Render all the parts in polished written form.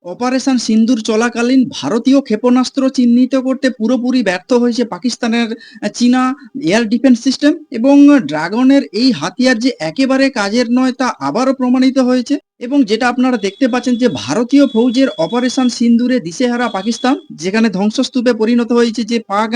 Operation সিন্দুর চলাকালীন ভারতীয় ক্ষেপণাস্ত্র চিহ্নিত করতে পুরোপুরি ব্যর্থ হয়েছে পাকিস্তানের চীনা এয়ার ডিফেন্স সিস্টেম এবং ড্রাগনের এই হাতিয়ার যে একেবারে কাজের নয় তা আবারও প্রমাণিত হয়েছে। এবং যেটা আপনারা দেখতে পাচ্ছেন যে ভারতীয় ফৌজের অপারেশন সিন্দুরে দিশেহারা পাকিস্তান, যেখানে ধ্বংসস্তূপে পরিণত হয়েছে যে পাক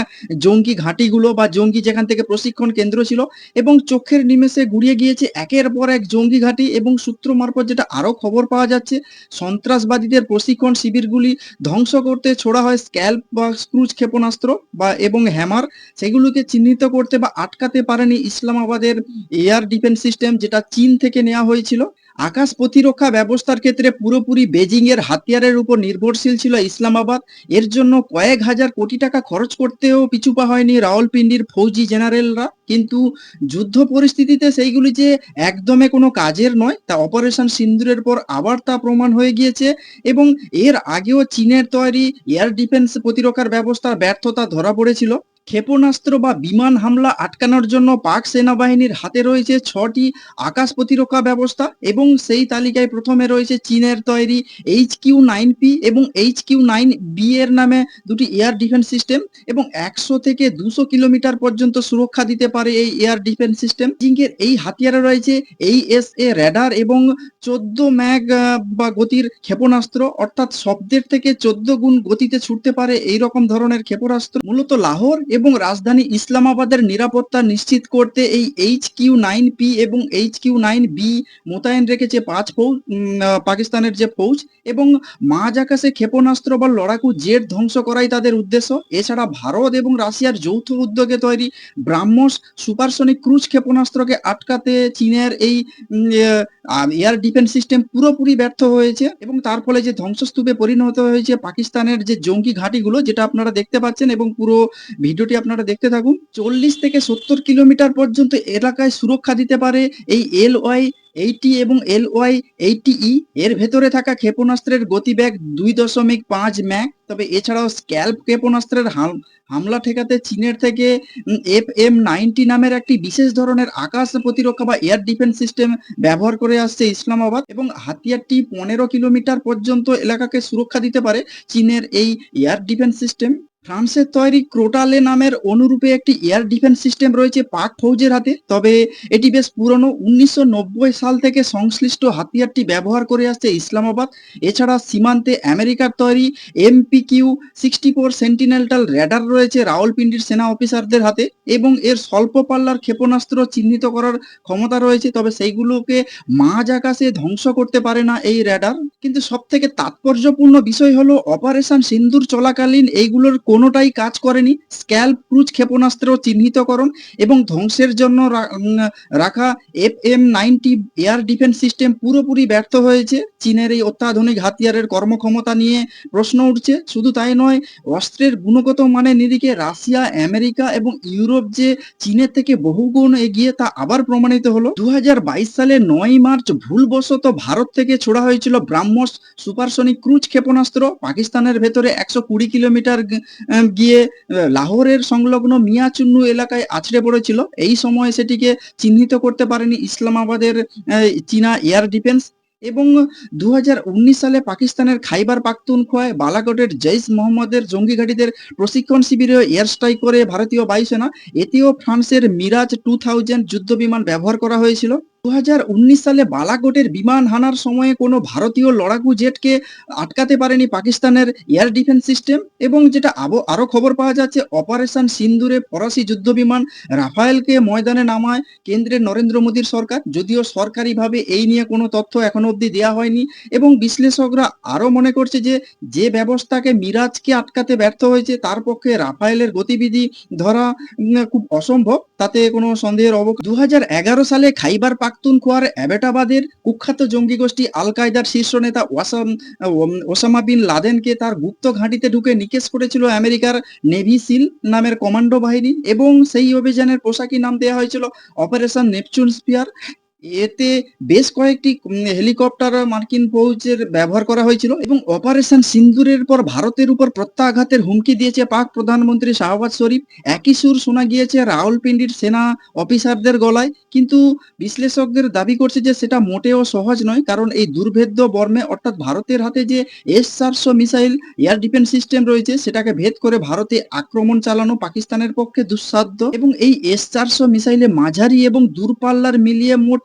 জঙ্গি ঘাঁটিগুলো বা জঙ্গি যেখান থেকে প্রশিক্ষণ কেন্দ্র ছিল, এবং চোখের নিমেষে গুড়িয়ে গিয়েছে একের পর এক জঙ্গি ঘাঁটি। এবং সূত্র মারফত যেটা আরও খবর পাওয়া যাচ্ছে, সন্ত্রাসবাদীদের প্রশিক্ষণ শিবিরগুলি ধ্বংস করতে ছোড়া হয় স্ক্যাল্প বা ক্রুজ ক্ষেপণাস্ত্র বা এবং হ্যামার। সেগুলোকে চিহ্নিত করতে বা আটকাতে পারেনি ইসলামাবাদের এয়ার ডিফেন্স সিস্টেম, যেটা চীন থেকে নেওয়া হয়েছিল। আকাশ প্রতিরক্ষা ব্যবস্থার ক্ষেত্রে পুরোপুরি বেজিং এর হাতিয়ারের উপর নির্ভরশীল ছিল ইসলামাবাদ। এর জন্য কয়েক হাজার কোটি টাকা খরচ করতেও পিছু পা হয়নি রাওয়ালপিন্ডির ফৌজি জেনারেলরা। কিন্তু যুদ্ধ পরিস্থিতিতে সেইগুলি যে একদমে কোনো কাজের নয় তা অপারেশন সিন্দুরের পর আবার তা প্রমাণ হয়ে গিয়েছে। এবং এর আগেও চীনের তৈরি এয়ার ডিফেন্স প্রতিরক্ষার ব্যবস্থার ব্যর্থতা ধরা পড়েছিল। ক্ষেপণাস্ত্র বা বিমান হামলা আটকানোর জন্য পাক সেনাবাহিনীর হাতে রয়েছে ৬টি আকাশ প্রতিরক্ষা ব্যবস্থা, এবং সেই তালিকায় প্রথমে রয়েছে চীনের তৈরি HQ-9P এবং HQ-9B এর নামে দুটি এয়ার ডিফেন্স সিস্টেম। এবং ১০০ থেকে ২০০ কিলোমিটার পর্যন্ত সুরক্ষা দিতে পারে এই এয়ার ডিফেন্স সিস্টেম। জিঙ্কের এই হাতিয়ারে রয়েছে AESA রেডার এবং ১৪ ম্যাগ বা গতির ক্ষেপণাস্ত্র, অর্থাৎ শব্দের থেকে ১৪ গুণ গতিতে ছুটতে পারে এই রকম ধরনের ক্ষেপণাস্ত্র। মূলত লাহোর এবং রাজধানী ইসলামাবাদের নিরাপত্তা নিশ্চিত করতে এই HQ-9P এবং HQ-9B মোতায়েন রেখেছে পাকিস্তানের যে ফৌজ। এবং মাঝ আকাশে ক্ষেপণাস্ত্র বা লড়াকু জেট ধ্বংস করাই তাদের উদ্দেশ্য। এছাড়া ভারত এবং রাশিয়ার যৌথ উদ্যোগে তৈরি ব্রাহ্মস সুপারসনিক ক্রুজ ক্ষেপণাস্ত্রকে আটকাতে চীনের এই এয়ার ডিফেন্স সিস্টেম পুরোপুরি ব্যর্থ হয়েছে। এবং তার ফলে যে ধ্বংসস্তূপে পরিণত হয়েছে পাকিস্তানের যে জঙ্গি ঘাঁটিগুলো, যেটা আপনারা দেখতে পাচ্ছেন। এবং পুরো ভিডিওটি আপনারা দেখতে থাকুন। ৪০ থেকে ৭০ কিলোমিটার পর্যন্ত এলাকায় সুরক্ষা দিতে পারে এই LY-80 এবং LY-80E। এর ভেতরে থাকা ক্ষেপণাস্ত্রের গতিবেগ ২.৫ ম্যাক। তবে এছাড়াও স্ক্যাল্প ক্ষেপণাস্ত্রের হামলা ঠেকাতে চীনের থেকে FM-90 নামের একটি বিশেষ ধরনের আকাশ প্রতিরক্ষা বা এয়ার ডিফেন্স সিস্টেম ব্যবহার করে আসছে ইসলামাবাদ। এবং হাতিয়ারটি ১৫ কিলোমিটার পর্যন্ত এলাকাকে সুরক্ষা দিতে পারে চীনের এই এয়ার ডিফেন্স সিস্টেম। ফ্রান্সের তৈরি ক্রোটালে নামের অনুরূপে একটি এয়ার ডিফেন্স সিস্টেম রয়েছে পাক ফৌজের হাতে। তবে এটি বেশ পুরনো। ১৯৯০ সাল থেকে সংশ্লিষ্ট হাতিয়ারটি ব্যবহার করে আসছে ইসলামাবাদ। এছাড়া সীমান্তে আমেরিকার তৈরি MPQ-64 সেন্টিনেলটাল রেডার রয়েছে রাওয়ালপিন্ডির সেনা অফিসারদের হাতে। এবং এর স্বল্প পাল্লার ক্ষেপণাস্ত্র চিহ্নিত করার ক্ষমতা রয়েছে, তবে সেইগুলোকে মাঝ আকাশে ধ্বংস করতে পারে না এই রেডার। কিন্তু সবথেকে তাৎপর্যপূর্ণ বিষয় হলো অপারেশন সিন্দুর চলাকালীন এইগুলোর কোনোটাই কাজ করেনি। স্ক্যাল্প ক্রুজ ক্ষেপণাস্ত্র চিহ্নিতকরণ এবং ধ্বংসের জন্য রাখা FM-90 এয়ার ডিফেন্স সিস্টেম পুরোপুরি ব্যর্থ হয়েছে। চীনের এই অত্যাধুনিক হাতিয়ারের কর্মক্ষমতা নিয়ে প্রশ্ন উঠছে। শুধু তাই নয়, অস্ত্রের গুণগত মানের নিরিখে রাশিয়া, আমেরিকা এবং ইউরোপ যে চীনের থেকে বহুগুণ এগিয়ে তা আবার প্রমাণিত হলো। ২০২২ সালের ৯ মার্চ ভুলবশত ভারত থেকে ছোড়া হয়েছিল ব্রাহ্মস সুপারসনিক ক্রুজ ক্ষেপণাস্ত্র পাকিস্তানের ভেতরে ১২০ কিলোমিটার গিয়ে লাহোরের সংলগ্ন মিয়াচুন্নু এলাকায় আছড়ে পড়েছিল। এই সময় সেটিকে চিহ্নিত করতে পারেনি ইসলামাবাদের চীনা এয়ার ডিফেন্স। এবং ২০১৯ সালে পাকিস্তানের খাইবার পাখতুনখোয়ায় বালাকোটের জৈশ মোহাম্মদের জঙ্গি ঘাঁটিদের প্রশিক্ষণ শিবিরে এয়ার স্ট্রাইক করে ভারতীয় বায়ুসেনা। এতেও ফ্রান্সের মিরাজ 2000 যুদ্ধবিমান ব্যবহার করা হয়েছিল। ২০১৯ সালে বালাকোটের বিমান হানার সময়ে কোনো ভারতীয় লড়াকু জেটকে আটকাতে পারেনি পাকিস্তানের এয়ার ডিফেন্স সিস্টেম। এবং যেটা আরও খবর পাওয়া যাচ্ছে, অপারেশন সিন্দুরে ফরাসি যুদ্ধবিমান রাফায়েলকে ময়দানে নামায় কেন্দ্রের নরেন্দ্র মোদীর সরকার, যদিও সরকারিভাবে এই নিয়ে কোনো তথ্য এখনো অবধি দেওয়া হয়নি। এবং বিশ্লেষকরা আরও মনে করছে যে যে ব্যবস্থাকে মিরাজকে আটকাতে ব্যর্থ হয়েছে তার পক্ষে রাফায়েলের গতিবিধি ধরা খুব অসম্ভব, তাতে কোনো সন্দেহের ২০১১ সালে খাইবার পাখতুনখোয়ার অ্যাবেটাবাদের কুখ্যাত জঙ্গি গোষ্ঠী আল কায়দার শীর্ষ নেতা ওসামা বিন লাদেনকে তার গুপ্ত ঘাঁটিতে ঢুকে নিকেশ করেছিল আমেরিকার নেভি সিল নামের কমান্ডো বাহিনী। এবং সেই অভিযানের পোশাকি নাম দেওয়া হয়েছিল অপারেশন নেপচুন স্পিয়ার। এতে বেশ কয়েকটি হেলিকপ্টার মার্কিন ফৌজের ব্যবহার করা হয়েছিল এবং অপারেশন সিন্দুরের পর ভারতের উপর প্রত্যাঘাতের হুমকি দিয়েছে পাক প্রধানমন্ত্রী শাহবাজ শরীফ। একই সুর শোনা গিয়েছে রাওয়ালপিন্ডির সেনা অফিসারদের গলায়। কিন্তু বিশ্লেষকদের দাবি করছে যে সেটা মোটেও সহজ নয়। কারণ এই দুর্ভেদ্য বর্মে অর্থাৎ ভারতের হাতে যে S-400 missile air defence system রয়েছে সেটাকে ভেদ করে ভারতে আক্রমণ চালানো পাকিস্তানের পক্ষে দুঃসাধ্য এবং এই S-400 মিসাইলে মাঝারি এবং দূরপাল্লার মিলিয়ে মোট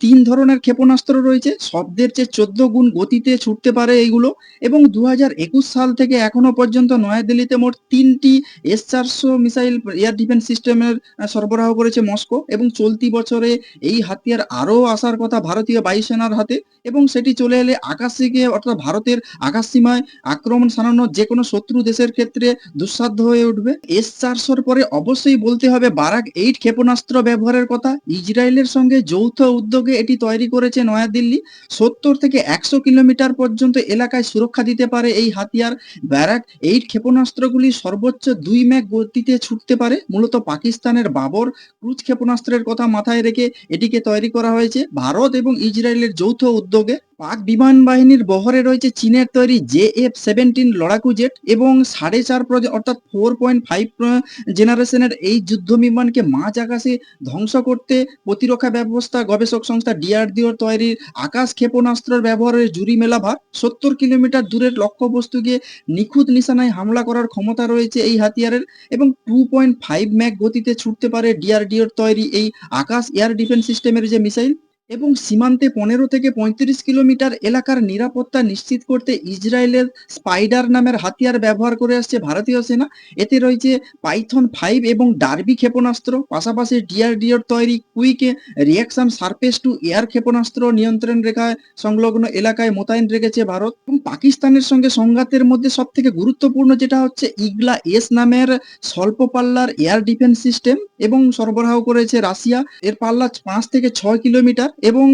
৩ ধরনের ক্ষেপণাস্ত্র রয়েছে। শব্দের চেয়ে ১৪ গুণ গতিতে ছুটতে পারে এইগুলো এবং ২০২১ সাল থেকে এখনো পর্যন্ত নয়াদিল্লিতে মোট ৩ টি S-400 মিসাইল এয়ার ডিফেন্স সিস্টেমের সরবরাহ করেছে মস্কো এবং চলতি বছরে এই হাতিয়ার আরও আসার কথা ভারতীয় বায়ুসেনার হাতে এবং সেটি চলে এলে আকাশ থেকে অর্থাৎ ভারতের আকাশসীমায় আক্রমণ শানানো যেকোনো শত্রু দেশের ক্ষেত্রে দুঃসাধ্য হয়ে উঠবে। S-400 র পরে অবশ্যই বলতে হবে বারাক ৮ ক্ষেপণাস্ত্র ব্যবহারের কথা। ইসরায়েলের সঙ্গে যৌথ উদ্যোগে এটি তৈরি করেছে নয়াদিল্লি। ৭০ থেকে ১০০ কিলোমিটার পর্যন্ত এলাকায় সুরক্ষা দিতে পারে এই হাতিয়ার। ব্যারাক ৮ ক্ষেপণাস্ত্রগুলি সর্বোচ্চ ২ ম্যাক গতিতে ছুটতে পারে। মূলত পাকিস্তানের বাবর ক্রুজ ক্ষেপণাস্ত্রের কথা মাথায় রেখে এটিকে তৈরি করা হয়েছে ভারত এবং ইসরায়েলের যৌথ উদ্যোগে। পাক বিমান বাহিনীর বহরে রয়েছে চীনের তৈরি JF-17 লড়াকু জেট এবং ৪.৫ অর্থাৎ 4.5 জেনারেশনের এই যুদ্ধ বিমানকে মাঝ আকাশে ধ্বংস করতে প্রতিরক্ষা ব্যবস্থা গবেষক সংস্থা DRDOর তৈরি আকাশ ক্ষেপণাস্ত্রের ব্যবহারের জুড়ি মেলা ভার। ৭০ কিলোমিটার দূরের লক্ষ্যবস্তুকে নিখুঁত নিশানায় হামলা করার ক্ষমতা রয়েছে এই হাতিয়ারের এবং 2.5 ম্যাক গতিতে ছুটতে পারে DRDOর তৈরি এই আকাশ এয়ার ডিফেন্স সিস্টেমের যে মিসাইল এবং সীমান্তে ১৫ থেকে ৩৫ কিলোমিটার এলাকার নিরাপত্তা নিশ্চিত করতে ইসরায়েলের স্পাইডার নামের হাতিয়ার ব্যবহার করে আসছে ভারতীয় সেনা। এতে রয়েছে পাইথন ৫ এবং ডার্বি ক্ষেপণাস্ত্র। পাশাপাশি DRDOর তৈরি quick reaction surface two air ক্ষেপণাস্ত্র নিয়ন্ত্রণ রেখায় সংলগ্ন এলাকায় মোতায়েন রেখেছে ভারত এবং পাকিস্তানের সঙ্গে সংঘাতের মধ্যে সবথেকে গুরুত্বপূর্ণ যেটা হচ্ছে ইগলা এস নামের স্বল্প পাল্লার এয়ার ডিফেন্স সিস্টেম এবং সরবরাহ করেছে রাশিয়া। এর পাল্লা ৫ থেকে ৬ কিলোমিটার এবং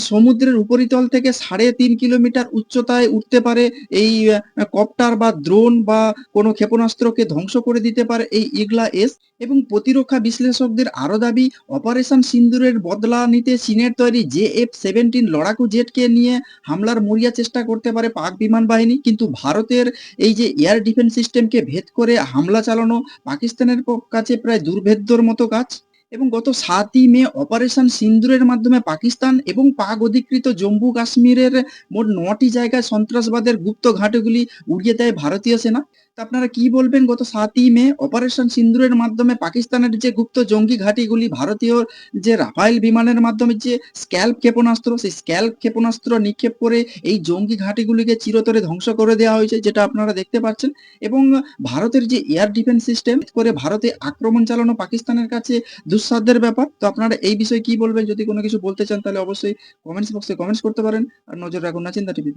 সমুদ্রের উপরিতল থেকে ৩.৫ কিলোমিটার উচ্চতায় উঠতে পারে এই কপ্টার বা দ্রোন বা কোনো ক্ষেপণাস্ত্রকে ধ্বংস করে দিতে পারে এই ইগলা এস এবং প্রতিরক্ষা বিশ্লেষকদের আরও দাবি অপারেশন সিন্দুরের বদলা নিতে চীনের তৈরি JF-17 লড়াকু জেটকে নিয়ে হামলার মরিয়া চেষ্টা করতে পারে পাক বিমান বাহিনী। কিন্তু ভারতের এই যে এয়ার ডিফেন্স সিস্টেমকে ভেদ করে হামলা চালানো পাকিস্তানের কাছে প্রায় দুর্ভেদ্যর মতো কাজ এবং গত ৭ই মে অপারেশন সিন্দুরের মাধ্যমে পাকিস্তান এবং পাক অধিকৃত জম্মু কাশ্মীরের মোট ৯টি জায়গায় সন্ত্রাসবাদের গুপ্ত ঘাঁটিগুলি উড়িয়ে দেয় ভারতীয় সেনা। তা আপনারা কি বলবেন গত ৭ই মে অপারেশন সিন্দুরের মাধ্যমে পাকিস্তানের যে গুপ্ত জঙ্গি ঘাঁটিগুলি ভারতীয় যে রাফায়েল বিমানের মাধ্যমে যে স্ক্যালপ ক্ষেপণাস্ত্র সেই স্ক্যালপ ক্ষেপণাস্ত্র নিক্ষেপ করে এই জঙ্গি ঘাঁটিগুলিকে চিরতরে ধ্বংস করে দেওয়া হয়েছে যেটা আপনারা দেখতে পাচ্ছেন এবং ভারতের যে এয়ার ডিফেন্স সিস্টেম করে ভারতে আক্রমণ চালানো পাকিস্তানের কাছে দুঃসাধ্যের ব্যাপার। তো আপনারা এই বিষয়ে কি বলবেন? যদি কোনো কিছু বলতে চান তাহলে অবশ্যই কমেন্টস বক্সে কমেন্টস করতে পারেন। আর নজর রাখুন নাচিন্দা টিভি।